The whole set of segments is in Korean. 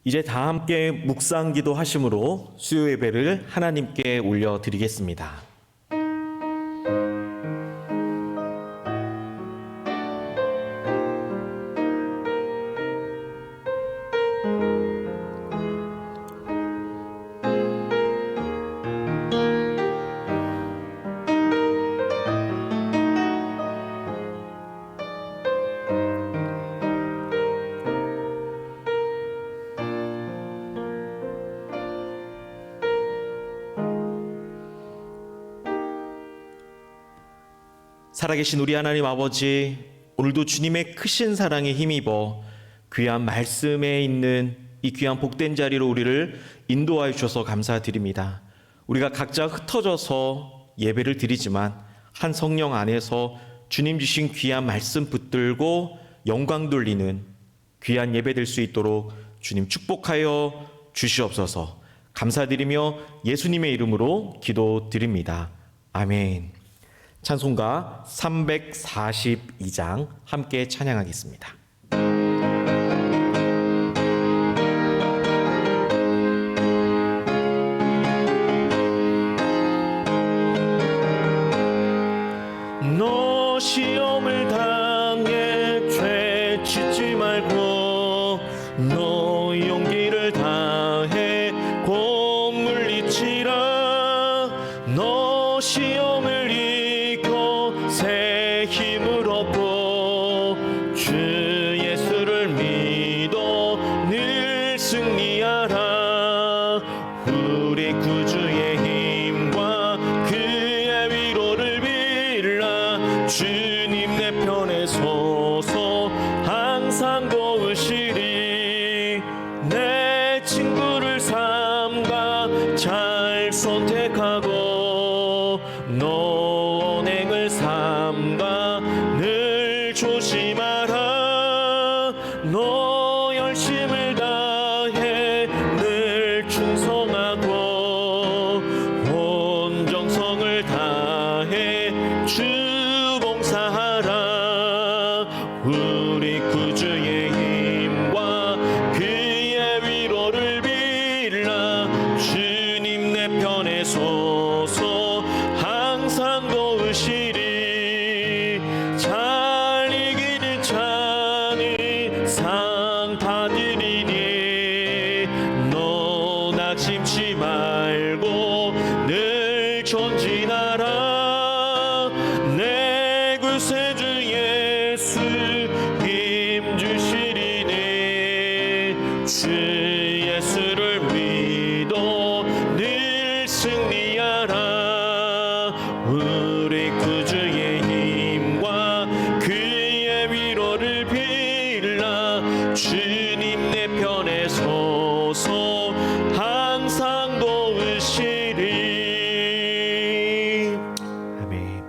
이제 다 함께 묵상기도 하심으로 수요 예배를 하나님께 올려드리겠습니다. 살아계신 우리 하나님 아버지, 오늘도 주님의 크신 사랑에 힘입어 귀한 말씀에 있는 이 귀한 복된 자리로 우리를 인도하여 주셔서 감사드립니다. 우리가 각자 흩어져서 예배를 드리지만 한 성령 안에서 주님 주신 귀한 말씀 붙들고 영광 돌리는 귀한 예배 될 수 있도록 주님 축복하여 주시옵소서. 감사드리며 예수님의 이름으로 기도드립니다. 아멘. 찬송가 342장 함께 찬양하겠습니다. 너 시험을 당해 죄 짓지 말고 너 용기를 다해 곧 물리치라. 너 시험을 새 힘을 얻고 주 예수를 믿어 늘 승리하라. 우리 구주의 힘과 그의 위로를 빌라. 주님 내 편에 서서 항상 도우시리. 내 친구를 삼가 잘 선택하고 너 삼가 늘 조심하라. 너 열심을 다해 늘 충성하고 온 정성을 다해 주 봉사하라. 우리 구주의 힘과 그의 위로를 빌라. 주님 내 편에 서서 항상 도우시리. 상 받으리니 너 낙심치 말고 늘 전진하라. 내 구세주 예수 힘 주시리니 주 예수를 믿어 늘 승리하라. 우리 구주의 힘과 그의 위로를 주님 내 편에 서서 항상 도우시리. 아멘.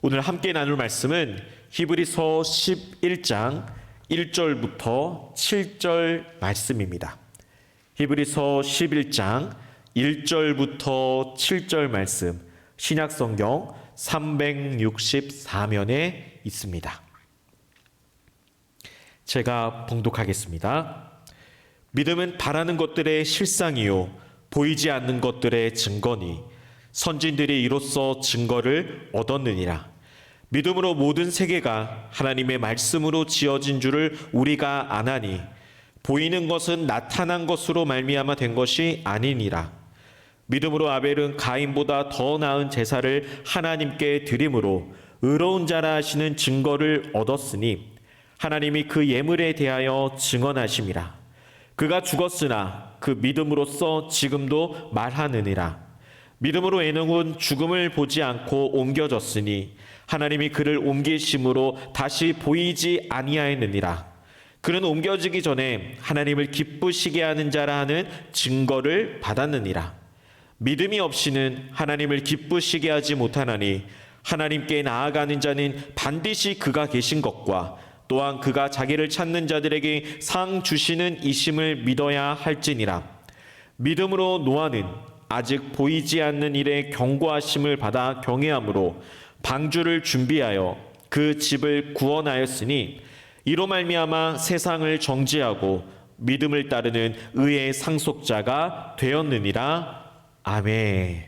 오늘 함께 나눌 말씀은 히브리서 11장 1절부터 7절 말씀입니다. 히브리서 11장 1절부터 7절 말씀, 신약성경 364면에 있습니다. 제가 봉독하겠습니다. 믿음은 바라는 것들의 실상이요 보이지 않는 것들의 증거니 선진들이 이로써 증거를 얻었느니라. 믿음으로 모든 세계가 하나님의 말씀으로 지어진 줄을 우리가 아나니 보이는 것은 나타난 것으로 말미암아 된 것이 아니니라. 믿음으로 아벨은 가인보다 더 나은 제사를 하나님께 드림으로 의로운 자라 하시는 증거를 얻었으니 하나님이 그 예물에 대하여 증언하심이라. 그가 죽었으나 그 믿음으로써 지금도 말하느니라. 믿음으로 에녹은 죽음을 보지 않고 옮겨졌으니 하나님이 그를 옮기심으로 다시 보이지 아니하였느니라. 그는 옮겨지기 전에 하나님을 기쁘시게 하는 자라 하는 증거를 받았느니라. 믿음이 없이는 하나님을 기쁘시게 하지 못하나니 하나님께 나아가는 자는 반드시 그가 계신 것과 또한 그가 자기를 찾는 자들에게 상 주시는 이심을 믿어야 할지니라. 믿음으로 노아는 아직 보이지 않는 일에 경고하심을 받아 경외함으로 방주를 준비하여 그 집을 구원하였으니 이로 말미암아 세상을 정죄하고 믿음을 따르는 의의 상속자가 되었느니라. 아멘.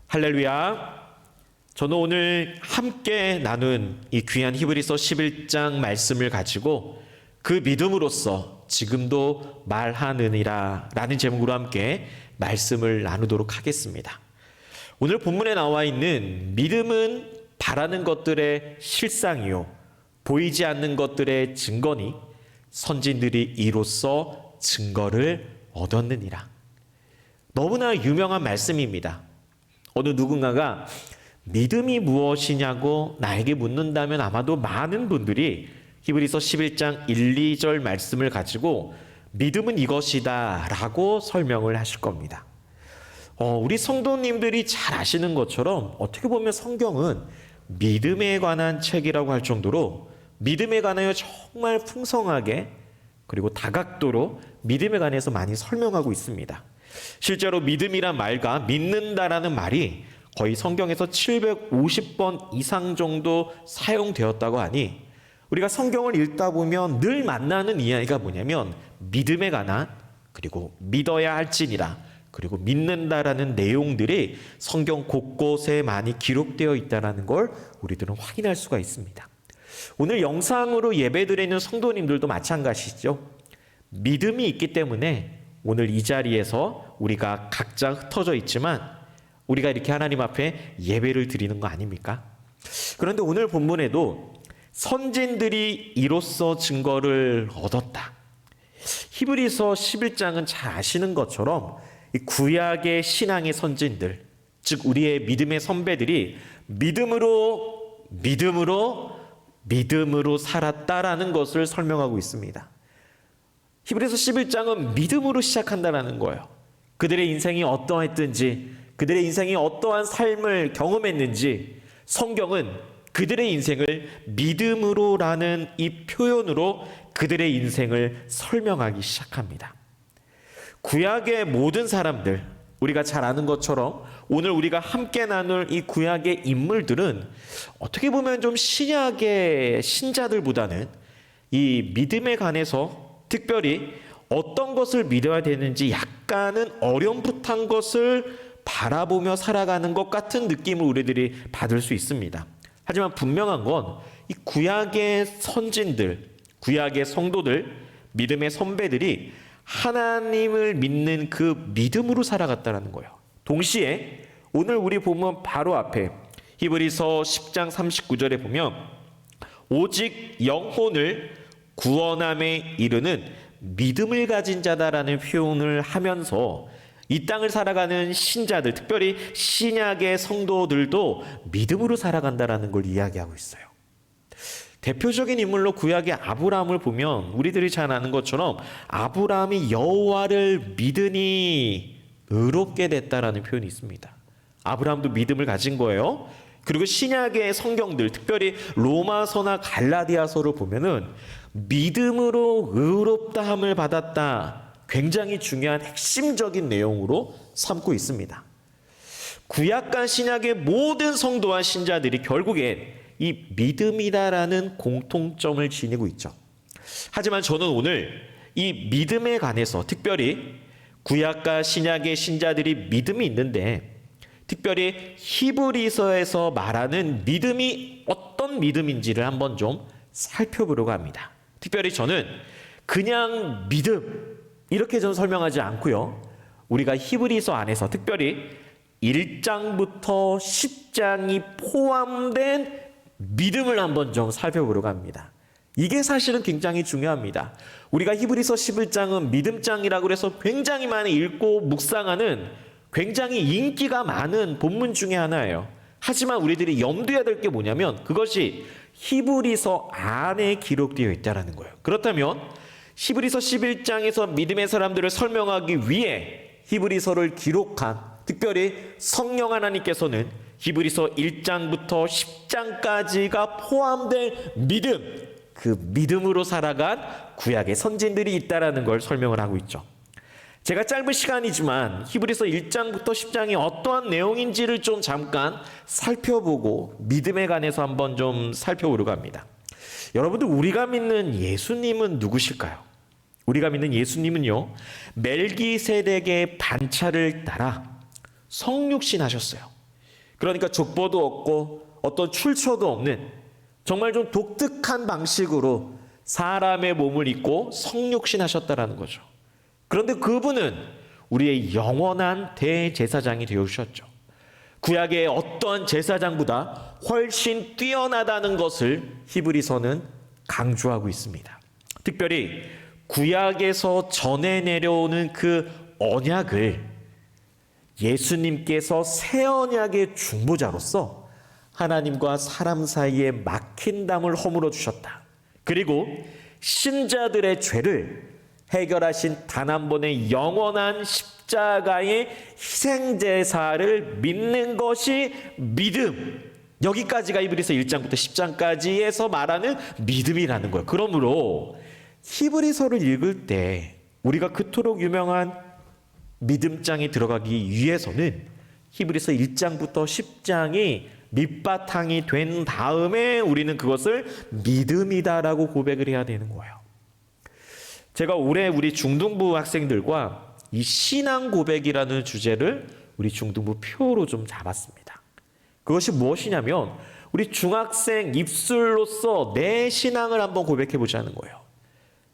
할렐루야. 저는 오늘 함께 나눈 이 귀한 히브리서 11장 말씀을 가지고 그 믿음으로써 지금도 말하느니라 라는 제목으로 함께 말씀을 나누도록 하겠습니다. 오늘 본문에 나와 있는 믿음은 바라는 것들의 실상이요 보이지 않는 것들의 증거니 선진들이 이로써 증거를 얻었느니라. 너무나 유명한 말씀입니다. 어느 누군가가 믿음이 무엇이냐고 나에게 묻는다면 아마도 많은 분들이 히브리서 11장 1, 2절 말씀을 가지고 믿음은 이것이다 라고 설명을 하실 겁니다. 우리 성도님들이 잘 아시는 것처럼 어떻게 보면 성경은 믿음에 관한 책이라고 할 정도로 믿음에 관하여 정말 풍성하게 그리고 다각도로 믿음에 관해서 많이 설명하고 있습니다. 실제로 믿음이란 말과 믿는다라는 말이 거의 성경에서 750번 이상 정도 사용되었다고 하니 우리가 성경을 읽다 보면 늘 만나는 이야기가 뭐냐면 믿음에 관한 그리고 믿어야 할지니라 그리고 믿는다라는 내용들이 성경 곳곳에 많이 기록되어 있다는 걸 우리들은 확인할 수가 있습니다. 오늘 영상으로 예배드리는 성도님들도 마찬가지죠. 믿음이 있기 때문에 오늘 이 자리에서 우리가 각자 흩어져 있지만 우리가 이렇게 하나님 앞에 예배를 드리는 거 아닙니까? 그런데 오늘 본문에도 선진들이 이로써 증거를 얻었다. 히브리서 11장은 잘 아시는 것처럼 이 구약의 신앙의 선진들, 즉 우리의 믿음의 선배들이 믿음으로 살았다라는 것을 설명하고 있습니다. 히브리서 11장은 믿음으로 시작한다라는 거예요. 그들의 인생이 어떠했든지, 그들의 인생이 어떠한 삶을 경험했는지 성경은 그들의 인생을 믿음으로라는 이 표현으로 그들의 인생을 설명하기 시작합니다. 구약의 모든 사람들, 우리가 잘 아는 것처럼 오늘 우리가 함께 나눌 이 구약의 인물들은 어떻게 보면 좀 신약의 신자들보다는 이 믿음에 관해서 특별히 어떤 것을 믿어야 되는지 약간은 어렴풋한 것을 바라보며 살아가는 것 같은 느낌을 우리들이 받을 수 있습니다. 하지만 분명한 건 이 구약의 선진들, 구약의 성도들, 믿음의 선배들이 하나님을 믿는 그 믿음으로 살아갔다는 거예요. 동시에 오늘 우리 보면 바로 앞에 히브리서 10장 39절에 보면 오직 영혼을 구원함에 이르는 믿음을 가진 자다라는 표현을 하면서 이 땅을 살아가는 신자들, 특별히 신약의 성도들도 믿음으로 살아간다라는 걸 이야기하고 있어요. 대표적인 인물로 구약의 아브라함을 보면 우리들이 잘 아는 것처럼 아브라함이 여호와를 믿으니 의롭게 됐다라는 표현이 있습니다. 아브라함도 믿음을 가진 거예요. 그리고 신약의 성경들, 특별히 로마서나 갈라디아서를 보면은 믿음으로 의롭다함을 받았다. 굉장히 중요한 핵심적인 내용으로 삼고 있습니다. 구약과 신약의 모든 성도와 신자들이 결국엔 이 믿음이다라는 공통점을 지니고 있죠. 하지만 저는 오늘 이 믿음에 관해서 특별히 구약과 신약의 신자들이 믿음이 있는데 특별히 히브리서에서 말하는 믿음이 어떤 믿음인지를 한번 좀 살펴보려고 합니다. 특별히 저는 그냥 믿음 이렇게 좀 설명하지 않고요. 우리가 히브리서 안에서 특별히 1장부터 10장이 포함된 믿음을 한번 좀 살펴보려고 합니다. 이게 사실은 굉장히 중요합니다. 우리가 히브리서 11장은 믿음장이라고 해서 굉장히 많이 읽고 묵상하는 굉장히 인기가 많은 본문 중에 하나예요. 하지만 우리들이 염두해야 될 게 뭐냐면 그것이 히브리서 안에 기록되어 있다는 거예요. 그렇다면 히브리서 11장에서 믿음의 사람들을 설명하기 위해 히브리서를 기록한 특별히 성령 하나님께서는 히브리서 1장부터 10장까지가 포함된 믿음, 그 믿음으로 살아간 구약의 선진들이 있다라는 걸 설명을 하고 있죠. 제가 짧은 시간이지만 히브리서 1장부터 10장이 어떠한 내용인지를 좀 잠깐 살펴보고 믿음에 관해서 한번 좀 살펴보려고 합니다. 여러분들 우리가 믿는 예수님은 누구실까요? 우리가 믿는 예수님은요, 멜기세덱의 반차를 따라 성육신 하셨어요. 그러니까 족보도 없고 어떤 출처도 없는 정말 좀 독특한 방식으로 사람의 몸을 입고 성육신 하셨다라는 거죠. 그런데 그분은 우리의 영원한 대제사장이 되어주셨죠. 구약의 어떠한 제사장보다 훨씬 뛰어나다는 것을 히브리서는 강조하고 있습니다. 특별히 구약에서 전해 내려오는 그 언약을 예수님께서 새 언약의 중보자로서 하나님과 사람 사이에 막힌 담을 허물어 주셨다. 그리고 신자들의 죄를 해결하신 단 한 번의 영원한 십자가의 희생제사를 믿는 것이 믿음. 여기까지가 히브리서 1장부터 10장까지에서 말하는 믿음이라는 거예요. 그러므로 히브리서를 읽을 때 우리가 그토록 유명한 믿음장에 들어가기 위해서는 히브리서 1장부터 10장이 밑바탕이 된 다음에 우리는 그것을 믿음이다라고 고백을 해야 되는 거예요. 제가 올해 우리 중등부 학생들과 이 신앙 고백이라는 주제를 우리 중등부 표로 좀 잡았습니다. 그것이 무엇이냐면 우리 중학생 입술로서 내 신앙을 한번 고백해 보자는 거예요.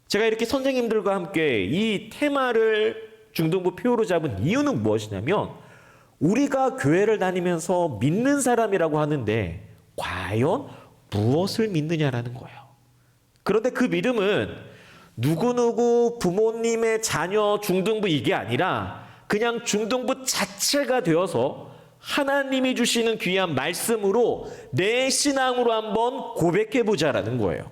제가 이렇게 선생님들과 함께 이 테마를 중등부 표로 잡은 이유는 무엇이냐면 우리가 교회를 다니면서 믿는 사람이라고 하는데 과연 무엇을 믿느냐라는 거예요. 그런데 그 믿음은 누구누구 부모님의 자녀 중등부 이게 아니라 그냥 중등부 자체가 되어서 하나님이 주시는 귀한 말씀으로 내 신앙으로 한번 고백해 보자라는 거예요.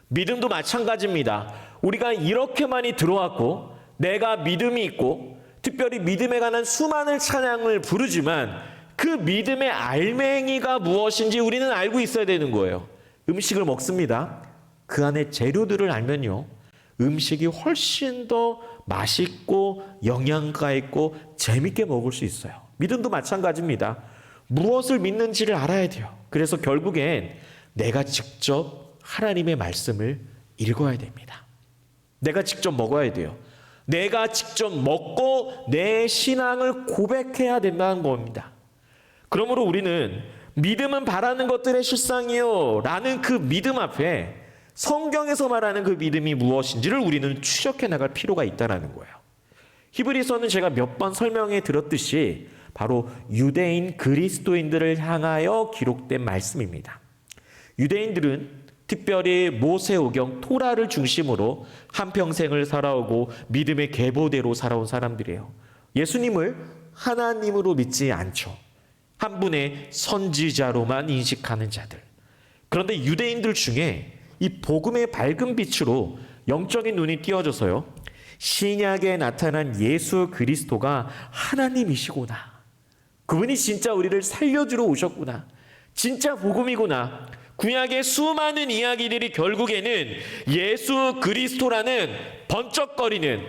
믿음도 마찬가지입니다. 우리가 이렇게 많이 들어왔고 내가 믿음이 있고 특별히 믿음에 관한 수많은 찬양을 부르지만 그 믿음의 알맹이가 무엇인지 우리는 알고 있어야 되는 거예요. 음식을 먹습니다. 그 안에 재료들을 알면요, 음식이 훨씬 더 맛있고 영양가 있고 재밌게 먹을 수 있어요. 믿음도 마찬가지입니다. 무엇을 믿는지를 알아야 돼요. 그래서 결국엔 내가 직접 하나님의 말씀을 읽어야 됩니다. 내가 직접 먹어야 돼요. 내가 직접 먹고 내 신앙을 고백해야 된다는 겁니다. 그러므로 우리는 믿음은 바라는 것들의 실상이요 라는 그 믿음 앞에 성경에서 말하는 그 믿음이 무엇인지를 우리는 추적해 나갈 필요가 있다는 거예요. 히브리서는 제가 몇 번 설명해 드렸듯이 바로 유대인 그리스도인들을 향하여 기록된 말씀입니다. 유대인들은 특별히 모세오경 토라를 중심으로 한평생을 살아오고 믿음의 계보대로 살아온 사람들이에요. 예수님을 하나님으로 믿지 않죠. 한 분의 선지자로만 인식하는 자들. 그런데 유대인들 중에 이 복음의 밝은 빛으로 영적인 눈이 띄어져서요, 신약에 나타난 예수 그리스도가 하나님이시구나, 그분이 진짜 우리를 살려주러 오셨구나, 진짜 복음이구나, 구약의 수많은 이야기들이 결국에는 예수 그리스도라는 번쩍거리는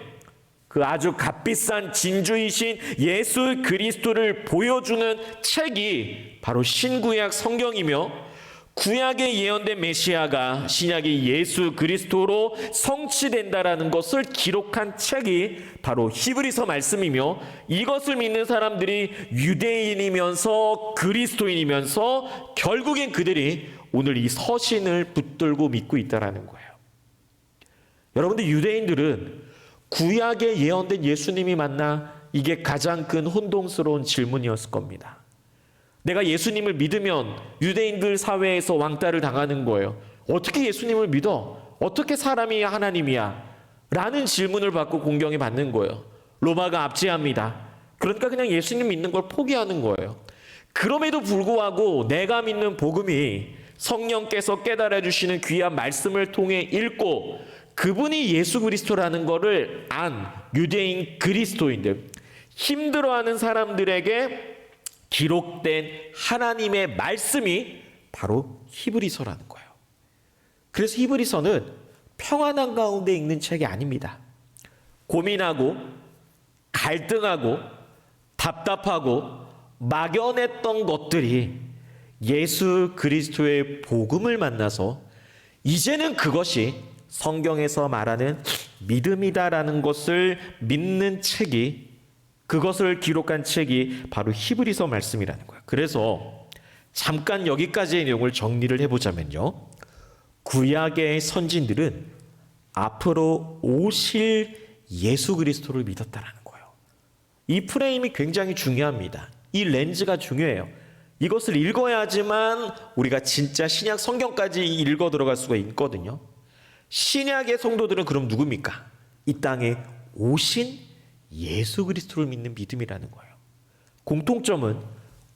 그 아주 값비싼 진주이신 예수 그리스도를 보여주는 책이 바로 신구약 성경이며, 구약에 예언된 메시아가 신약의 예수 그리스도로 성취된다라는 것을 기록한 책이 바로 히브리서 말씀이며, 이것을 믿는 사람들이 유대인이면서 그리스도인이면서 결국엔 그들이 오늘 이 서신을 붙들고 믿고 있다는 거예요. 여러분들, 유대인들은 구약에 예언된 예수님이 맞나? 이게 가장 큰 혼동스러운 질문이었을 겁니다. 내가 예수님을 믿으면 유대인들 사회에서 왕따를 당하는 거예요. 어떻게 예수님을 믿어? 어떻게 사람이 하나님이야? 라는 질문을 받고 공경에 받는 거예요. 로마가 압제합니다. 그러니까 그냥 예수님 믿는 걸 포기하는 거예요. 그럼에도 불구하고 내가 믿는 복음이 성령께서 깨달아 주시는 귀한 말씀을 통해 읽고 그분이 예수 그리스도라는 것을 안 유대인 그리스도인들, 힘들어하는 사람들에게 기록된 하나님의 말씀이 바로 히브리서라는 거예요. 그래서 히브리서는 평안한 가운데 읽는 책이 아닙니다. 고민하고 갈등하고 답답하고 막연했던 것들이 예수 그리스도의 복음을 만나서 이제는 그것이 성경에서 말하는 믿음이다라는 것을 믿는 책이, 그것을 기록한 책이 바로 히브리서 말씀이라는 거예요. 그래서 잠깐 여기까지의 내용을 정리를 해보자면요, 구약의 선진들은 앞으로 오실 예수 그리스도를 믿었다라는 거예요. 이 프레임이 굉장히 중요합니다. 이 렌즈가 중요해요. 이것을 읽어야지만 우리가 진짜 신약 성경까지 읽어 들어갈 수가 있거든요. 신약의 성도들은 그럼 누굽니까? 이 땅에 오신 예수 그리스도를 믿는 믿음이라는 거예요. 공통점은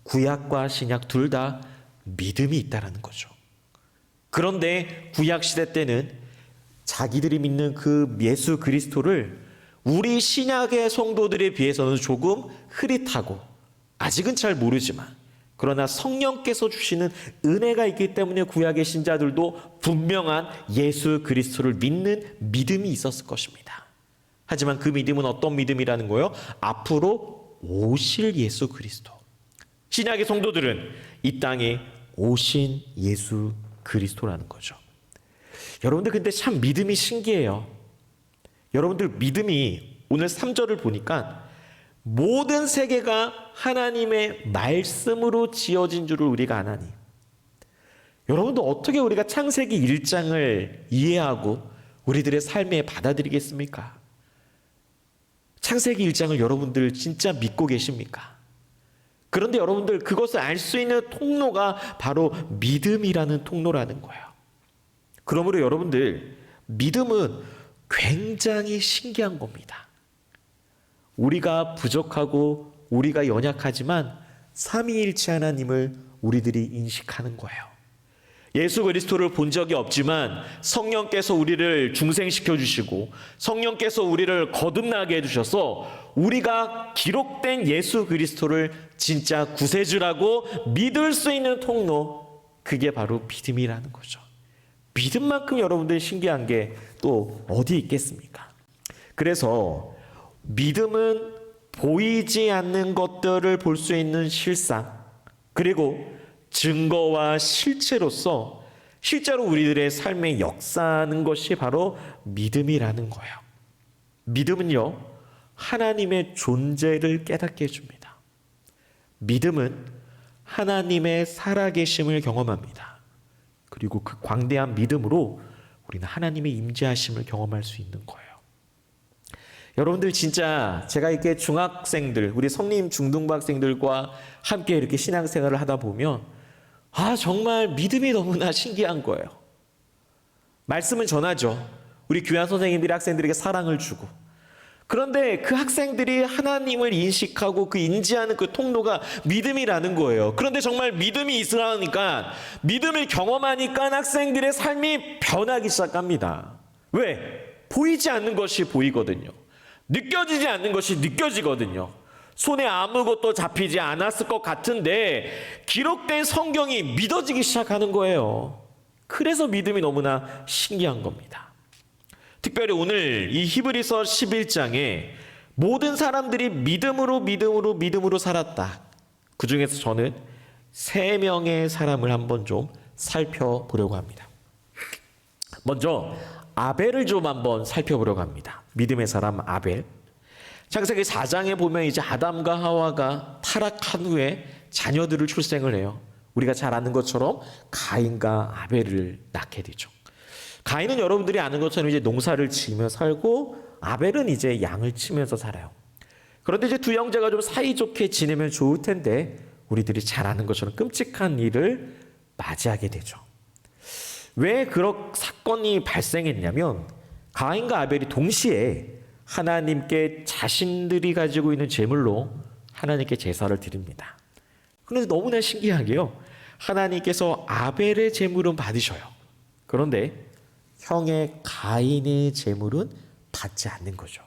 구약과 신약 둘 다 믿음이 있다라는 거죠. 그런데 구약 시대 때는 자기들이 믿는 그 예수 그리스도를 우리 신약의 성도들에 비해서는 조금 흐릿하고 아직은 잘 모르지만, 그러나 성령께서 주시는 은혜가 있기 때문에 구약의 신자들도 분명한 예수 그리스도를 믿는 믿음이 있었을 것입니다. 하지만 그 믿음은 어떤 믿음이라는 거예요? 앞으로 오실 예수 그리스도. 신약의 성도들은 이 땅에 오신 예수 그리스도라는 거죠. 여러분들 근데 참 믿음이 신기해요. 여러분들 믿음이 오늘 3절을 보니까 모든 세계가 하나님의 말씀으로 지어진 줄을 우리가 아나니. 여러분도 어떻게 우리가 창세기 1장을 이해하고 우리들의 삶에 받아들이겠습니까? 창세기 1장을 여러분들 진짜 믿고 계십니까? 그런데 여러분들 그것을 알 수 있는 통로가 바로 믿음이라는 통로라는 거예요. 그러므로 여러분들 믿음은 굉장히 신기한 겁니다. 우리가 부족하고 우리가 연약하지만 삼위일체 하나님을 우리들이 인식하는 거예요. 예수 그리스도를 본 적이 없지만 성령께서 우리를 중생시켜 주시고 성령께서 우리를 거듭나게 해주셔서 우리가 기록된 예수 그리스도를 진짜 구세주라고 믿을 수 있는 통로, 그게 바로 믿음이라는 거죠. 믿음만큼 여러분들 신기한 게 또 어디 있겠습니까? 그래서 믿음은 보이지 않는 것들을 볼 수 있는 실상, 그리고 증거와 실체로서 실제로 우리들의 삶에 역사하는 것이 바로 믿음이라는 거예요. 믿음은요, 하나님의 존재를 깨닫게 해줍니다. 믿음은 하나님의 살아계심을 경험합니다. 그리고 그 광대한 믿음으로 우리는 하나님의 임재하심을 경험할 수 있는 거예요. 여러분들 진짜 제가 이렇게 중학생들, 우리 성림 중등부 학생들과 함께 이렇게 신앙생활을 하다 보면 정말 믿음이 너무나 신기한 거예요. 말씀은 전하죠. 우리 교양 선생님들이 학생들에게 사랑을 주고, 그런데 그 학생들이 하나님을 인식하고 그 인지하는 그 통로가 믿음이라는 거예요. 그런데 정말 믿음이 있으니까, 믿음을 경험하니까 학생들의 삶이 변하기 시작합니다. 왜? 보이지 않는 것이 보이거든요. 느껴지지 않는 것이 느껴지거든요. 손에 아무것도 잡히지 않았을 것 같은데 기록된 성경이 믿어지기 시작하는 거예요. 그래서 믿음이 너무나 신기한 겁니다. 특별히 오늘 이 히브리서 11장에 모든 사람들이 믿음으로 살았다. 그 중에서 저는 3명의 사람을 한번 좀 살펴보려고 합니다. 먼저 아벨을 좀 한번 살펴보려고 합니다. 믿음의 사람 아벨. 창세기 4장에 보면 이제 아담과 하와가 타락한 후에 자녀들을 출생을 해요. 우리가 잘 아는 것처럼 가인과 아벨을 낳게 되죠. 가인은 여러분들이 아는 것처럼 이제 농사를 지으며 살고, 아벨은 이제 양을 치면서 살아요. 그런데 이제 두 형제가 좀 사이좋게 지내면 좋을 텐데 우리들이 잘 아는 것처럼 끔찍한 일을 맞이하게 되죠. 왜 그런 사건이 발생했냐면, 가인과 아벨이 동시에 하나님께 자신들이 가지고 있는 제물로 하나님께 제사를 드립니다. 그런데 너무나 신기하게요, 하나님께서 아벨의 제물은 받으셔요. 그런데 형의 가인의 제물은 받지 않는 거죠.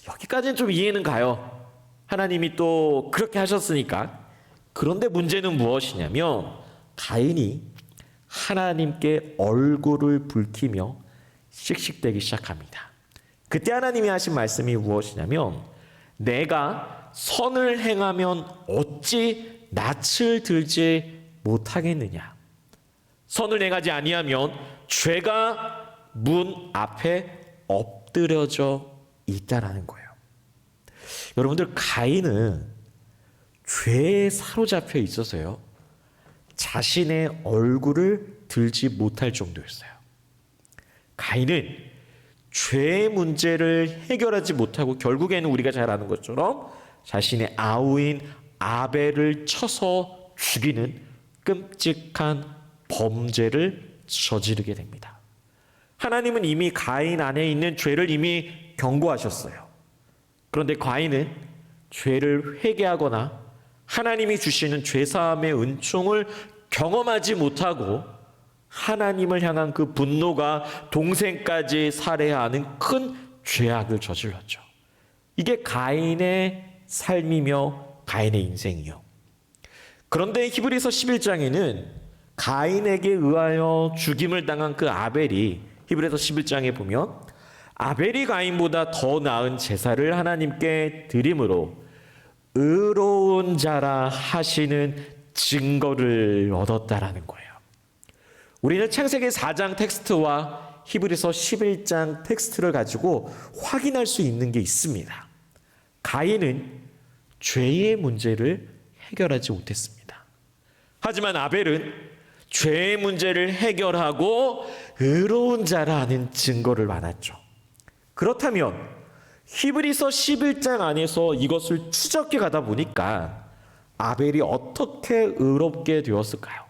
여기까지는 좀 이해는 가요. 하나님이 또 그렇게 하셨으니까. 그런데 문제는 무엇이냐면, 가인이 하나님께 얼굴을 붉히며 씩씩대기 시작합니다. 그때 하나님이 하신 말씀이 무엇이냐면, 내가 선을 행하면 어찌 낯을 들지 못하겠느냐. 선을 행하지 아니하면 죄가 문 앞에 엎드려져 있다라는 거예요. 여러분들, 가인은 죄에 사로잡혀 있어서요, 자신의 얼굴을 들지 못할 정도였어요. 가인은 죄의 문제를 해결하지 못하고 결국에는 우리가 잘 아는 것처럼 자신의 아우인 아벨을 쳐서 죽이는 끔찍한 범죄를 저지르게 됩니다. 하나님은 이미 가인 안에 있는 죄를 이미 경고하셨어요. 그런데 가인은 죄를 회개하거나 하나님이 주시는 죄사함의 은총을 경험하지 못하고 하나님을 향한 그 분노가 동생까지 살해하는 큰 죄악을 저질렀죠. 이게 가인의 삶이며 가인의 인생이요. 그런데 히브리서 11장에는 가인에게 의하여 죽임을 당한 그 아벨이, 히브리서 11장에 보면 아벨이 가인보다 더 나은 제사를 하나님께 드림으로 의로운 자라 하시는 증거를 얻었다라는 거예요. 우리는 창세기 4장 텍스트와 히브리서 11장 텍스트를 가지고 확인할 수 있는 게 있습니다. 가인은 죄의 문제를 해결하지 못했습니다. 하지만 아벨은 죄의 문제를 해결하고 의로운 자라는 증거를 받았죠. 그렇다면 히브리서 11장 안에서 이것을 추적해 가다 보니까 아벨이 어떻게 의롭게 되었을까요?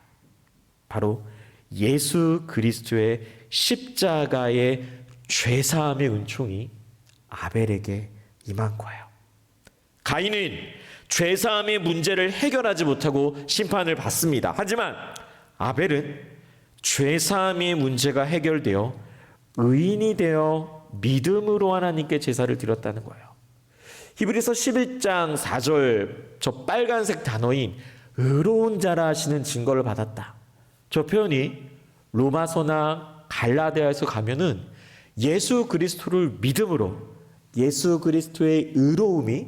바로 예수 그리스도의 십자가의 죄사함의 은총이 아벨에게 임한 거예요. 가인은 죄사함의 문제를 해결하지 못하고 심판을 받습니다. 하지만 아벨은 죄사함의 문제가 해결되어 의인이 되어 믿음으로 하나님께 제사를 드렸다는 거예요. 히브리서 11장 4절, 저 빨간색 단어인 의로운 자라 하시는 증거를 받았다. 저 표현이 로마서나 갈라디아에서 가면은 예수 그리스도를 믿음으로, 예수 그리스도의 의로움이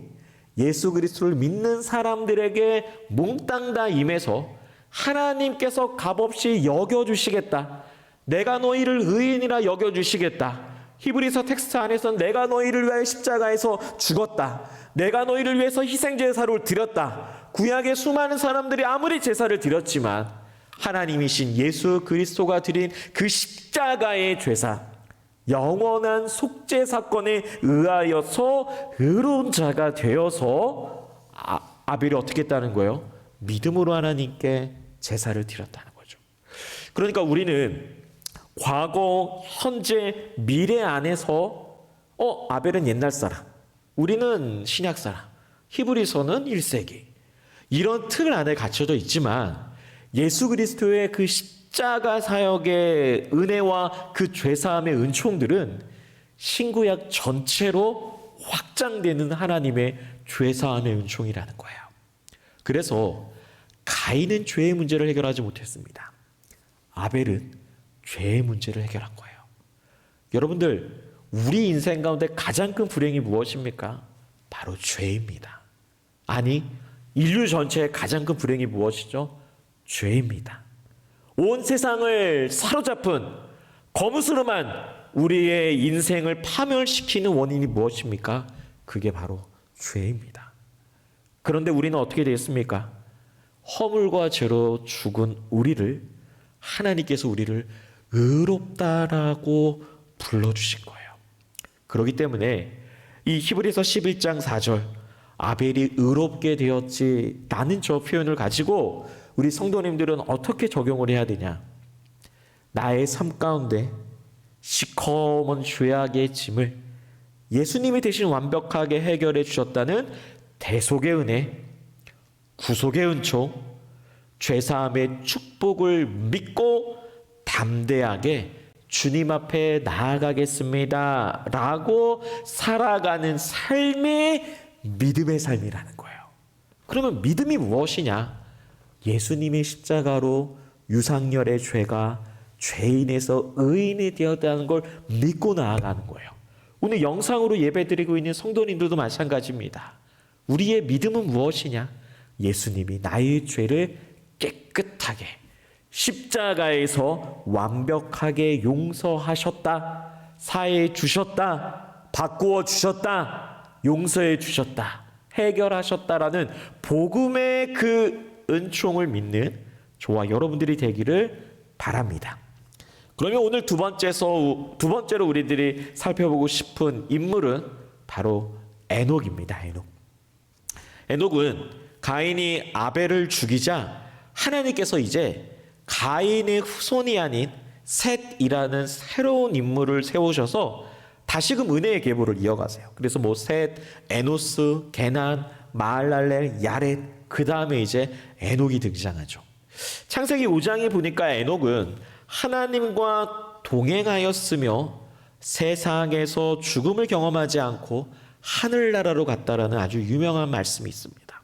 예수 그리스도를 믿는 사람들에게 몽땅 다 임해서 하나님께서 값없이 여겨주시겠다. 내가 너희를 의인이라 여겨주시겠다. 히브리서 텍스트 안에서는 내가 너희를 위하여 십자가에서 죽었다. 내가 너희를 위해서 희생제사를 드렸다. 구약의 수많은 사람들이 아무리 제사를 드렸지만 하나님이신 예수 그리스도가 드린 그 십자가의 죄사, 영원한 속죄 사건에 의하여서 의로운 자가 되어서 아벨이 어떻게 했다는 거예요? 믿음으로 하나님께 제사를 드렸다는 거죠. 그러니까 우리는 과거, 현재, 미래 안에서 아벨은 옛날 사람, 우리는 신약 사람, 히브리서는 1세기, 이런 틀 안에 갇혀져 있지만 예수 그리스도의 그 십자가 사역의 은혜와 그 죄사함의 은총들은 신구약 전체로 확장되는 하나님의 죄사함의 은총이라는 거예요. 그래서 가인은 죄의 문제를 해결하지 못했습니다. 아벨은 죄의 문제를 해결한 거예요. 여러분들, 우리 인생 가운데 가장 큰 불행이 무엇입니까? 바로 죄입니다. 아니, 인류 전체의 가장 큰 불행이 무엇이죠? 죄입니다. 온 세상을 사로잡은 거무스름한 우리의 인생을 파멸시키는 원인이 무엇입니까? 그게 바로 죄입니다. 그런데 우리는 어떻게 되었습니까? 허물과 죄로 죽은 우리를 하나님께서 우리를 의롭다라고 불러주신 거예요. 그렇기 때문에 이 히브리서 11장 4절 아벨이 의롭게 되었지라는 저 표현을 가지고 우리 성도님들은 어떻게 적용을 해야 되냐? 나의 삶 가운데 시커먼 죄악의 짐을 예수님이 대신 완벽하게 해결해 주셨다는 대속의 은혜, 구속의 은총, 죄사함의 축복을 믿고 담대하게 주님 앞에 나아가겠습니다 라고 살아가는 삶의 믿음의 삶이라는 거예요. 그러면 믿음이 무엇이냐? 예수님의 십자가로 유상열의 죄가 죄인에서 의인이 되었다는 걸 믿고 나아가는 거예요. 오늘 영상으로 예배드리고 있는 성도님들도 마찬가지입니다. 우리의 믿음은 무엇이냐? 예수님이 나의 죄를 깨끗하게 십자가에서 완벽하게 용서하셨다, 사해 주셨다, 바꾸어 주셨다, 용서해 주셨다, 해결하셨다라는 복음의 그 은총을 믿는 저와 여러분들이 되기를 바랍니다. 그러면 오늘 두 번째로 우리들이 살펴보고 싶은 인물은 바로 에녹입니다. 에녹은 가인이 아벨을 죽이자 하나님께서 이제 가인의 후손이 아닌 셋이라는 새로운 인물을 세우셔서 다시금 은혜의 계보를 이어가세요. 그래서 셋, 에노스, 게난, 마할랄렐, 야렛, 그 다음에 이제 에녹이 등장하죠. 창세기 5장에 보니까 에녹은 하나님과 동행하였으며 세상에서 죽음을 경험하지 않고 하늘나라로 갔다라는 아주 유명한 말씀이 있습니다.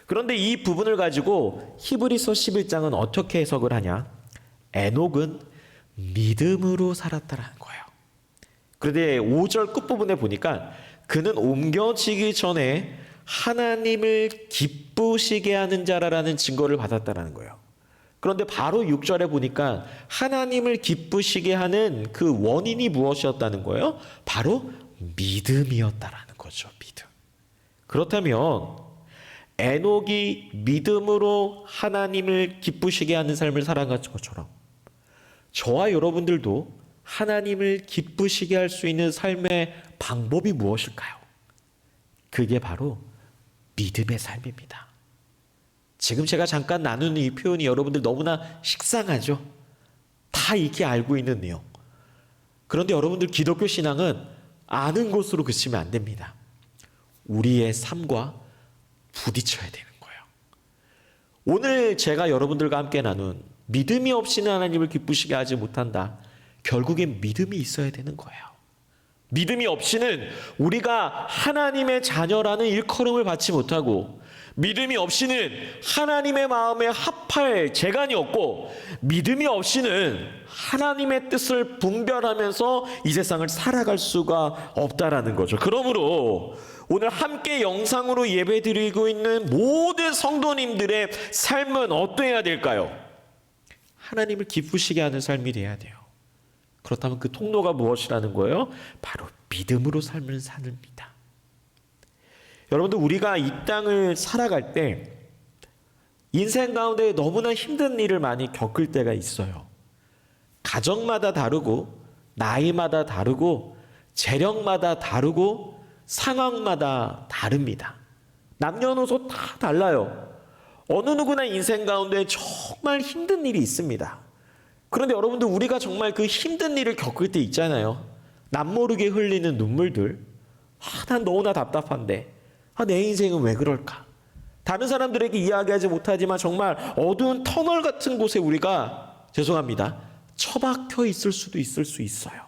그런데 이 부분을 가지고 히브리서 11장은 어떻게 해석을 하냐? 에녹은 믿음으로 살았다라는 거예요. 그런데 5절 끝부분에 보니까 그는 옮겨지기 전에 하나님을 기쁘시게 하는 자라는 증거를 받았다라는 거예요. 그런데 바로 6절에 보니까 하나님을 기쁘시게 하는 그 원인이 무엇이었다는 거예요? 바로 믿음이었다라는 거죠. 믿음. 그렇다면 에녹이 믿음으로 하나님을 기쁘시게 하는 삶을 살아간 것처럼 저와 여러분들도 하나님을 기쁘시게 할 수 있는 삶의 방법이 무엇일까요? 그게 바로 믿음의 삶입니다. 지금 제가 잠깐 나누는 이 표현이 여러분들 너무나 식상하죠? 다 익히 알고 있는 내용. 그런데 여러분들 기독교 신앙은 아는 것으로 그치면 안 됩니다. 우리의 삶과 부딪혀야 되는 거예요. 오늘 제가 여러분들과 함께 나눈 믿음이 없이는 하나님을 기쁘시게 하지 못한다. 결국엔 믿음이 있어야 되는 거예요. 믿음이 없이는 우리가 하나님의 자녀라는 일컬음을 받지 못하고, 믿음이 없이는 하나님의 마음에 합할 재간이 없고, 믿음이 없이는 하나님의 뜻을 분별하면서 이 세상을 살아갈 수가 없다라는 거죠. 그러므로 오늘 함께 영상으로 예배드리고 있는 모든 성도님들의 삶은 어떠해야 될까요? 하나님을 기쁘시게 하는 삶이 돼야 돼요. 그렇다면 그 통로가 무엇이라는 거예요? 바로 믿음으로 삶을 삽니다. 여러분들, 우리가 이 땅을 살아갈 때 인생 가운데 너무나 힘든 일을 많이 겪을 때가 있어요. 가정마다 다르고, 나이마다 다르고, 재력마다 다르고, 상황마다 다릅니다. 남녀노소 다 달라요. 어느 누구나 인생 가운데 정말 힘든 일이 있습니다. 그런데 여러분들, 우리가 정말 그 힘든 일을 겪을 때 있잖아요. 남모르게 흘리는 눈물들. 난 너무나 답답한데, 내 인생은 왜 그럴까? 다른 사람들에게 이야기하지 못하지만 정말 어두운 터널 같은 곳에 우리가, 죄송합니다, 처박혀 있을 수도 있을 수 있어요.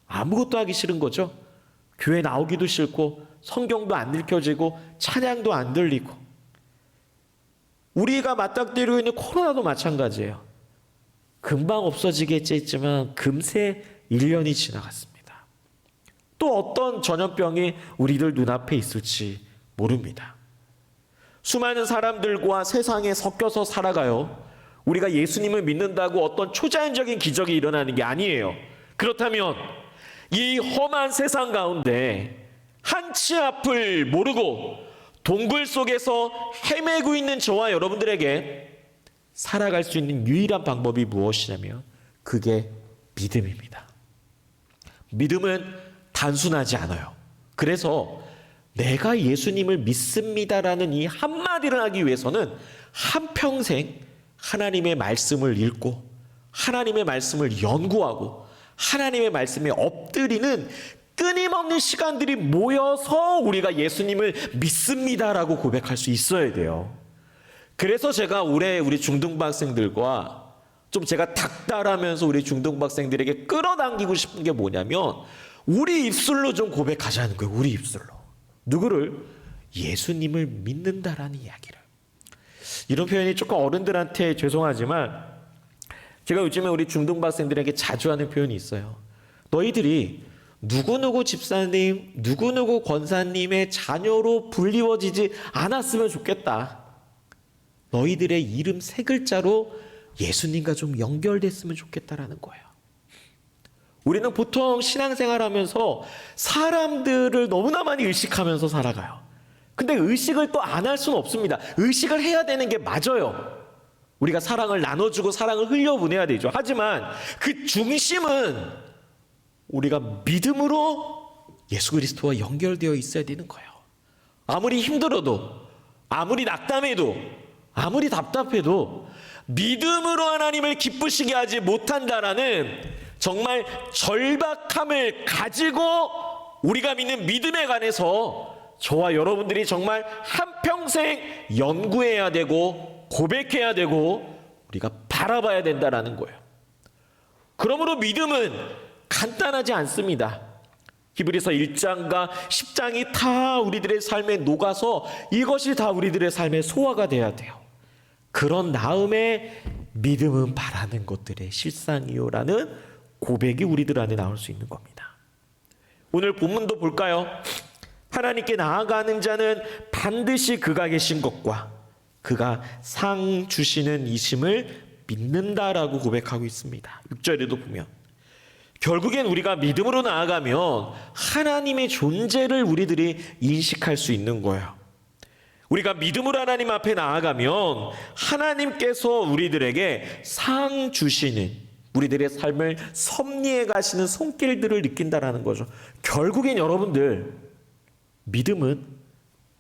아무것도 하기 싫은 거죠. 교회 나오기도 싫고, 성경도 안 읽혀지고, 찬양도 안 들리고. 우리가 맞닥뜨리고 있는 코로나도 마찬가지예요. 금방 없어지겠지 했지만 금세 1년이 지나갔습니다. 또 어떤 전염병이 우리들 눈앞에 있을지 모릅니다. 수많은 사람들과 세상에 섞여서 살아가요. 우리가 예수님을 믿는다고 어떤 초자연적인 기적이 일어나는 게 아니에요. 그렇다면 이 험한 세상 가운데 한치 앞을 모르고 동굴 속에서 헤매고 있는 저와 여러분들에게 살아갈 수 있는 유일한 방법이 무엇이냐면 그게 믿음입니다. 믿음은 단순하지 않아요. 그래서 내가 예수님을 믿습니다라는 이 한마디를 하기 위해서는 한평생 하나님의 말씀을 읽고, 하나님의 말씀을 연구하고, 하나님의 말씀에 엎드리는 끊임없는 시간들이 모여서 우리가 예수님을 믿습니다라고 고백할 수 있어야 돼요. 그래서 제가 올해 우리 중등부 학생들과 좀 제가 닥달하면서 우리 중등부 학생들에게 끌어당기고 싶은 게 뭐냐면, 우리 입술로 좀 고백하자는 거예요. 우리 입술로. 누구를? 예수님을 믿는다라는 이야기를. 이런 표현이 조금 어른들한테 죄송하지만 제가 요즘에 우리 중등부 학생들에게 자주 하는 표현이 있어요. 너희들이 누구누구 집사님, 누구누구 권사님의 자녀로 불리워지지 않았으면 좋겠다. 너희들의 이름 세 글자로 예수님과 좀 연결됐으면 좋겠다라는 거예요. 우리는 보통 신앙생활하면서 사람들을 너무나 많이 의식하면서 살아가요. 근데 의식을 또 안 할 수는 없습니다. 의식을 해야 되는 게 맞아요. 우리가 사랑을 나눠주고 사랑을 흘려보내야 되죠. 하지만 그 중심은 우리가 믿음으로 예수 그리스도와 연결되어 있어야 되는 거예요. 아무리 힘들어도, 아무리 낙담해도, 아무리 답답해도 믿음으로 하나님을 기쁘시게 하지 못한다라는 정말 절박함을 가지고 우리가 믿는 믿음에 관해서 저와 여러분들이 정말 한평생 연구해야 되고 고백해야 되고 우리가 바라봐야 된다라는 거예요. 그러므로 믿음은 간단하지 않습니다. 히브리서 1장과 10장이 다 우리들의 삶에 녹아서 이것이 다 우리들의 삶의 소화가 돼야 돼요. 그런 다음에 믿음은 바라는 것들의 실상이요라는 고백이 우리들 안에 나올 수 있는 겁니다. 오늘 본문도 볼까요? 하나님께 나아가는 자는 반드시 그가 계신 것과 그가 상 주시는 이심을 믿는다라고 고백하고 있습니다. 6절에도 보면 결국엔 우리가 믿음으로 나아가면 하나님의 존재를 우리들이 인식할 수 있는 거예요. 우리가 믿음으로 하나님 앞에 나아가면 하나님께서 우리들에게 상 주시는, 우리들의 삶을 섭리해 가시는 손길들을 느낀다라는 거죠. 결국엔 여러분들, 믿음은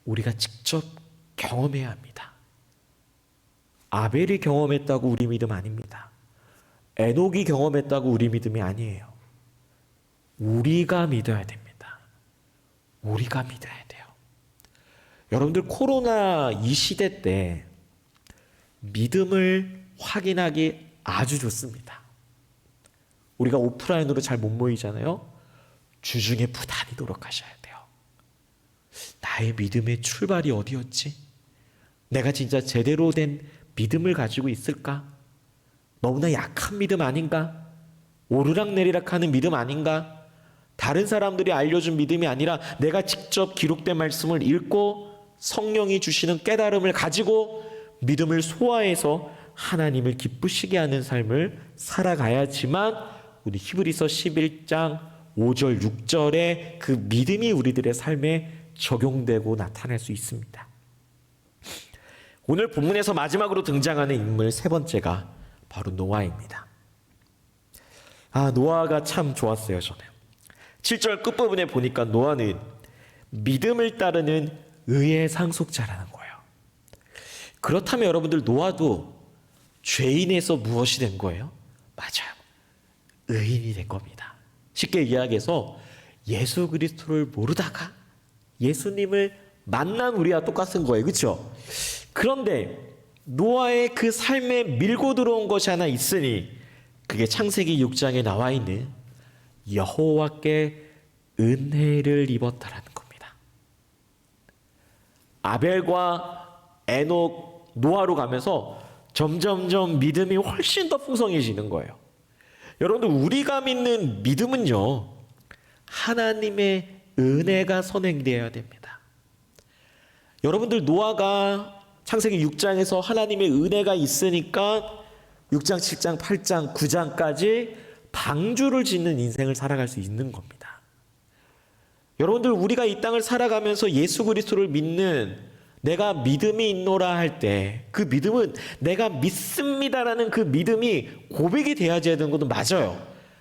우리가 직접 경험해야 합니다. 아벨이 경험했다고 우리 믿음 아닙니다. 에녹이 경험했다고 우리 믿음이 아니에요. 우리가 믿어야 됩니다. 우리가 믿어야 돼요. 여러분들, 코로나 이 시대 때 믿음을 확인하기 아주 좋습니다. 우리가 오프라인으로 잘 못 모이잖아요. 주중에 부단히 노력하셔야 돼요. 나의 믿음의 출발이 어디였지? 내가 진짜 제대로 된 믿음을 가지고 있을까? 너무나 약한 믿음 아닌가? 오르락내리락 하는 믿음 아닌가? 다른 사람들이 알려준 믿음이 아니라 내가 직접 기록된 말씀을 읽고 성령이 주시는 깨달음을 가지고 믿음을 소화해서 하나님을 기쁘시게 하는 삶을 살아가야지만 우리 히브리서 11장 5절 6절에 그 믿음이 우리들의 삶에 적용되고 나타날 수 있습니다. 오늘 본문에서 마지막으로 등장하는 인물 세 번째가 바로 노아입니다. 노아가 참 좋았어요, 저는. 7절 끝부분에 보니까 노아는 믿음을 따르는 의의 상속자라는 거예요. 그렇다면 여러분들, 노아도 죄인에서 무엇이 된 거예요? 맞아요. 의인이 된 겁니다. 쉽게 이야기해서 예수 그리스도를 모르다가 예수님을 만난 우리와 똑같은 거예요. 그렇죠? 그런데 노아의 그 삶에 밀고 들어온 것이 하나 있으니 그게 창세기 6장에 나와 있는 여호와께 은혜를 입었다라는 겁니다. 아벨과 에녹, 노아로 가면서 점점점 믿음이 훨씬 더 풍성해지는 거예요. 여러분들, 우리가 믿는 믿음은요, 하나님의 은혜가 선행되어야 됩니다. 여러분들, 노아가 창세기 6장에서 하나님의 은혜가 있으니까 6장, 7장, 8장, 9장까지 방주를 짓는 인생을 살아갈 수 있는 겁니다. 여러분들, 우리가 이 땅을 살아가면서 예수 그리스도를 믿는, 내가 믿음이 있노라 할 때 그 믿음은 내가 믿습니다라는 그 믿음이 고백이 되어야 되는 것도 맞아요.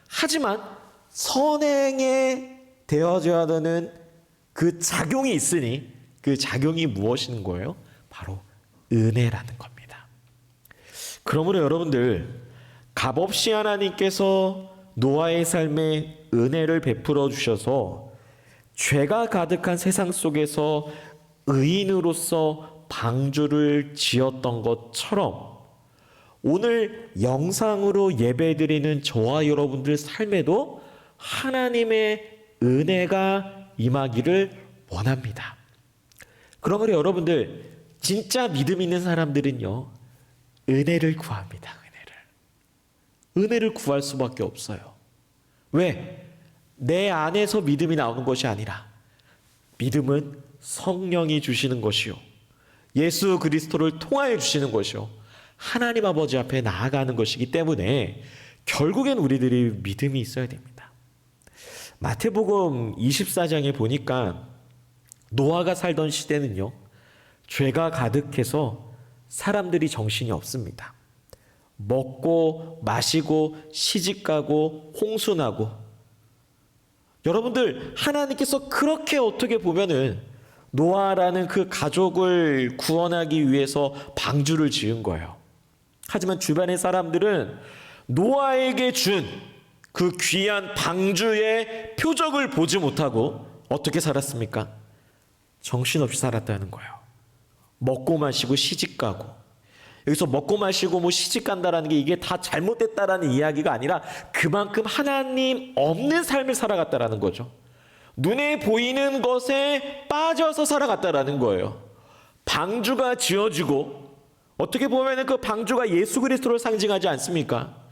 하지만 선행에 되어져야 되는 그 작용이 있으니 그 작용이 무엇인 거예요? 바로 은혜라는 겁니다. 그러므로 여러분들, 값없이 하나님께서 노아의 삶에 은혜를 베풀어 주셔서 죄가 가득한 세상 속에서 의인으로서 방주를 지었던 것처럼 오늘 영상으로 예배드리는 저와 여러분들 삶에도 하나님의 은혜가 임하기를 원합니다. 그러므로 여러분들, 진짜 믿음 있는 사람들은요, 은혜를 구합니다. 은혜를 구할 수밖에 없어요. 왜? 내 안에서 믿음이 나오는 것이 아니라 믿음은 성령이 주시는 것이요, 예수 그리스도를 통하여 주시는 것이요, 하나님 아버지 앞에 나아가는 것이기 때문에 결국엔 우리들이 믿음이 있어야 됩니다. 마태복음 24장에 보니까 노아가 살던 시대는요, 죄가 가득해서 사람들이 정신이 없습니다. 먹고 마시고 시집가고 홍수나고. 여러분들, 하나님께서 그렇게 어떻게 보면은 노아라는 그 가족을 구원하기 위해서 방주를 지은 거예요. 하지만 주변의 사람들은 노아에게 준 그 귀한 방주의 표적을 보지 못하고 어떻게 살았습니까? 정신없이 살았다는 거예요. 먹고 마시고 시집가고. 여기서 먹고 마시고 뭐 시집간다라는 게 이게 다 잘못됐다라는 이야기가 아니라 그만큼 하나님 없는 삶을 살아갔다라는 거죠. 눈에 보이는 것에 빠져서 살아갔다라는 거예요. 방주가 지어지고, 어떻게 보면 그 방주가 예수 그리스도를 상징하지 않습니까?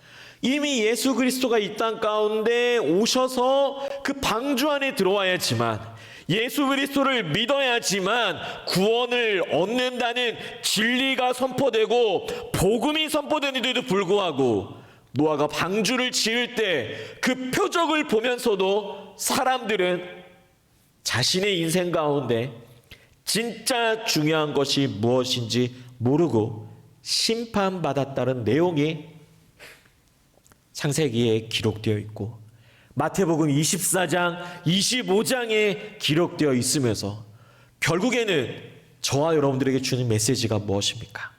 이미 예수 그리스도가 이 땅 가운데 오셔서 그 방주 안에 들어와야지만, 예수 그리스도를 믿어야지만 구원을 얻는다는 진리가 선포되고 복음이 선포되는데도 불구하고 노아가 방주를 지을 때 그 표적을 보면서도 사람들은 자신의 인생 가운데 진짜 중요한 것이 무엇인지 모르고 심판받았다는 내용이 창세기에 기록되어 있고 마태복음 24장, 25장에 기록되어 있으면서 결국에는 저와 여러분들에게 주는 메시지가 무엇입니까?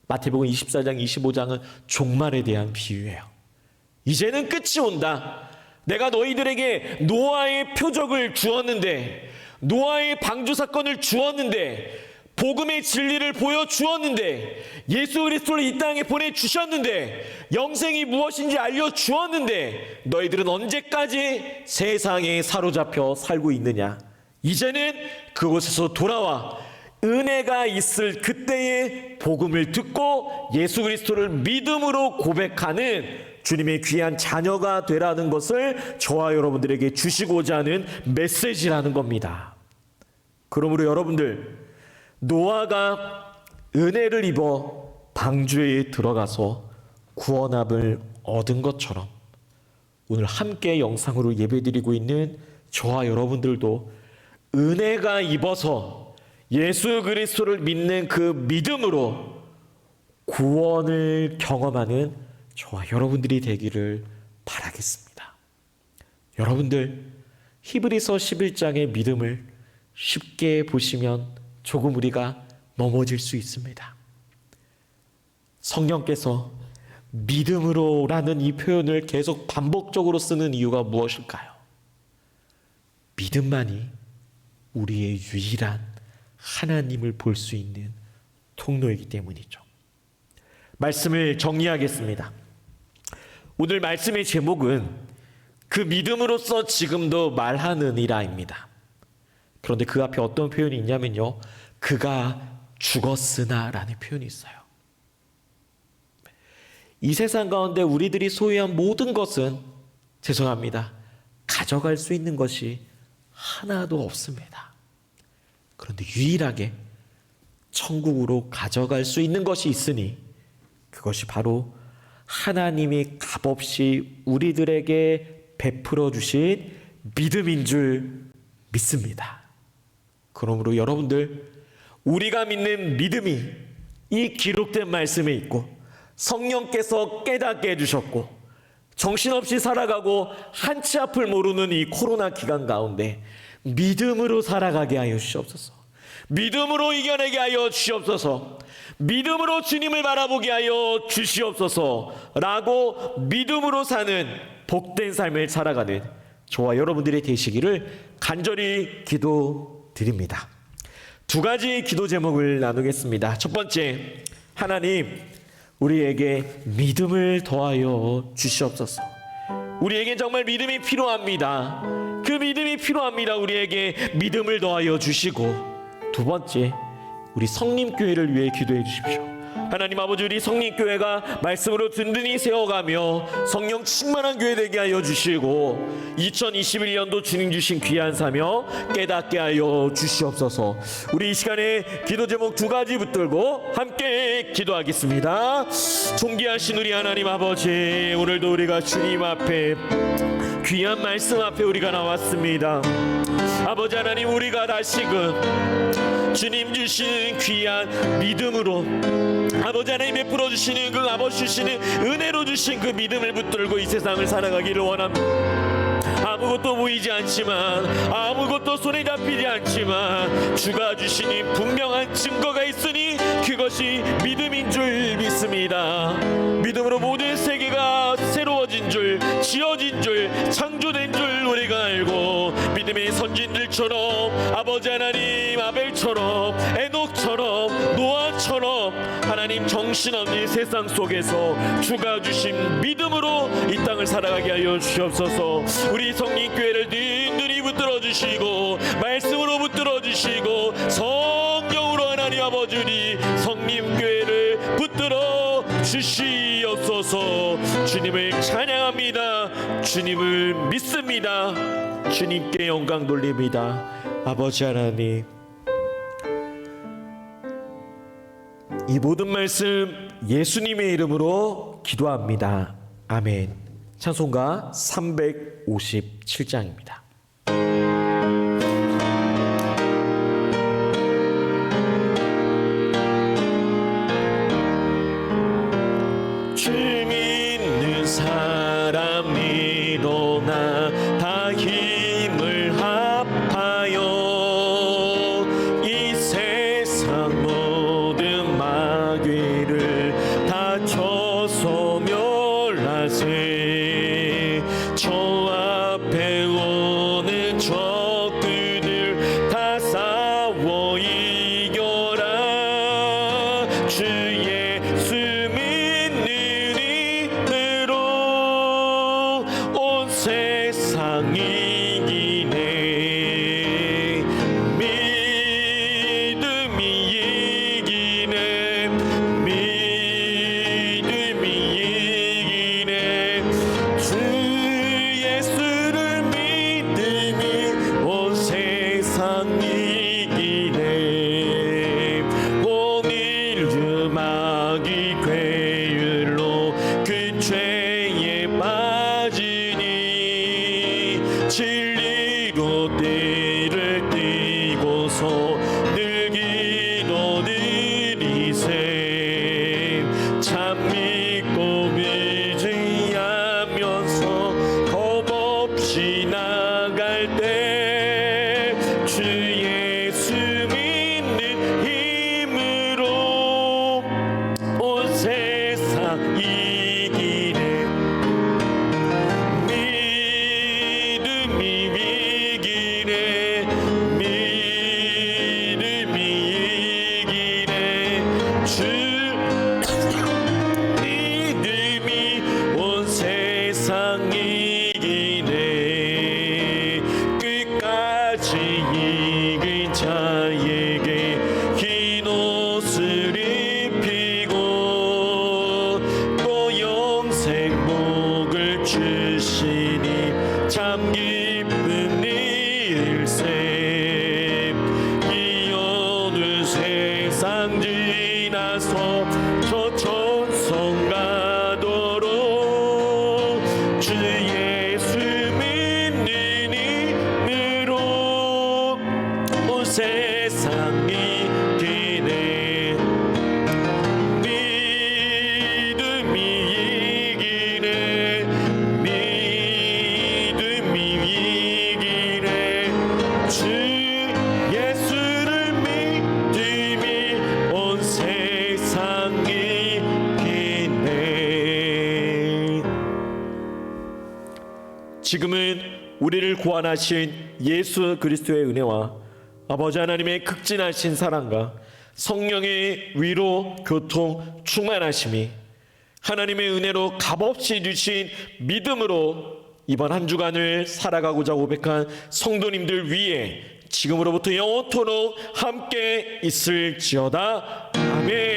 마태복음 24장, 25장은 종말에 대한 비유예요. 이제는 끝이 온다. 내가 너희들에게 노아의 표적을 주었는데, 노아의 방주 사건을 주었는데, 복음의 진리를 보여주었는데, 예수 그리스도를 이 땅에 보내주셨는데, 영생이 무엇인지 알려주었는데, 너희들은 언제까지 세상에 사로잡혀 살고 있느냐? 이제는 그곳에서 돌아와 은혜가 있을 그때의 복음을 듣고 예수 그리스도를 믿음으로 고백하는 주님의 귀한 자녀가 되라는 것을 저와 여러분들에게 주시고자 하는 메시지라는 겁니다. 그러므로 여러분들, 노아가 은혜를 입어 방주에 들어가서 구원함을 얻은 것처럼 오늘 함께 영상으로 예배드리고 있는 저와 여러분들도 은혜가 입어서 예수 그리스도를 믿는 그 믿음으로 구원을 경험하는 저와 여러분들이 되기를 바라겠습니다. 여러분들, 히브리서 11장의 믿음을 쉽게 보시면 조금 우리가 넘어질 수 있습니다. 성령께서 믿음으로라는 이 표현을 계속 반복적으로 쓰는 이유가 무엇일까요? 믿음만이 우리의 유일한 하나님을 볼 수 있는 통로이기 때문이죠. 말씀을 정리하겠습니다. 오늘 말씀의 제목은 그 믿음으로써 지금도 말하느니라입니다. 그런데 그 앞에 어떤 표현이 있냐면요, 그가 죽었으나 라는 표현이 있어요. 이 세상 가운데 우리들이 소유한 모든 것은, 죄송합니다, 가져갈 수 있는 것이 하나도 없습니다. 그런데 유일하게 천국으로 가져갈 수 있는 것이 있으니 그것이 바로 하나님이 값없이 우리들에게 베풀어 주신 믿음인 줄 믿습니다. 그러므로 여러분들, 우리가 믿는 믿음이 이 기록된 말씀에 있고 성령께서 깨닫게 해주셨고 정신없이 살아가고 한치 앞을 모르는 이 코로나 기간 가운데 믿음으로 살아가게 하여 주시옵소서. 믿음으로 이겨내게 하여 주시옵소서. 믿음으로 주님을 바라보게 하여 주시옵소서 라고 믿음으로 사는 복된 삶을 살아가는 저와 여러분들이 되시기를 간절히 기도드립니다. 두 가지 기도 제목을 나누겠습니다. 첫 번째, 하나님, 우리에게 믿음을 더하여 주시옵소서. 우리에게 정말 믿음이 필요합니다. 그 믿음이 필요합니다. 우리에게 믿음을 더하여 주시고, 두 번째, 우리 성림교회를 위해 기도해 주십시오. 하나님 아버지, 우리 성립교회가 말씀으로 든든히 세워가며 성령 충만한 교회 되게 하여 주시고 2021년도 주님 주신 귀한 사명 깨닫게 하여 주시옵소서. 우리 이 시간에 기도 제목 두 가지 붙들고 함께 기도하겠습니다. 존귀하신 우리 하나님 아버지, 오늘도 우리가 주님 앞에 귀한 말씀 앞에 우리가 나왔습니다. 아버지 하나님, 우리가 다시금 주님 주시는 귀한 믿음으로 아버지 하나님 베풀어 주시는 그 아버지 주시는 은혜로 주신 그 믿음을 붙들고 이 세상을 살아가기를 원합니다. 아무것도 보이지 않지만, 아무것도 손에 잡히지 않지만 주가 주시니 분명한 증거가 있으니 그것이 믿음인 줄 믿습니다. 믿음으로 모든 세계가 새로워진 줄, 지어진 줄, 창조된 줄 우리가 알고 믿음의 선진들처럼 아버지 하나님 아벨처럼 에녹처럼 노아처럼 하나님 정신없는 세상 속에서 주가 주신 믿음으로 이 땅을 살아가게 하여 주시옵소서. 우리 성립교회를 든든히 붙들어 주시고 말씀으로 붙들어 주시고 성령으로 하나님 아버지 우리 성립교회를 붙들어 주시옵소서. 주님을 찬양합니다. 주님을 믿습니다. 주님께 영광 돌립니다. 아버지 하나님, 이 모든 말씀 예수님의 이름으로 기도합니다. 아멘. 찬송가 357장입니다. 주 믿는 사람 일어나 다 힘을 합하여 이 세상 모든 마귀를 다 쳐서 멸하세. 저 앞에 오는 적그들 다 싸워 이겨라. 주 예수 믿는 힘으로 온 세상 이기네. 믿음이 이기네. 믿음이 이기네. 주 예수를 믿음이 온 세상 이기네. 오늘 음악이 괴율로 그 죄에 빠지니 진리로 띠를 띠고서 늘 기도 드리세. 참 믿고 의지하면서 겁없이 나갈 때 주 예수 믿는 힘으로 온 세상 이기네. 믿음이 이기네. 믿음이 이기네. 주 믿음이 온 세상 이기네. 끝까지 이긴 자에게 흰 옷을 입히고 또 영생 복을 주시니 참 기쁜 일세. 이 어느 세상 지나서 저 천성 가도록 주 예수 믿는 힘으로 온 세상 이기네. 믿음이 이기네. 믿음이 이기네. 주 예수를 믿음이 온 세상 이기네. 지금은 우리를 구원하신 예수 그리스도의 은혜와 아버지 하나님의 극진하신 사랑과 성령의 위로 교통 충만하심이 하나님의 은혜로 값없이 주신 믿음으로 이번 한 주간을 살아가고자 고백한 성도님들 위에 지금으로부터 영원토록 함께 있을지어다. 아멘.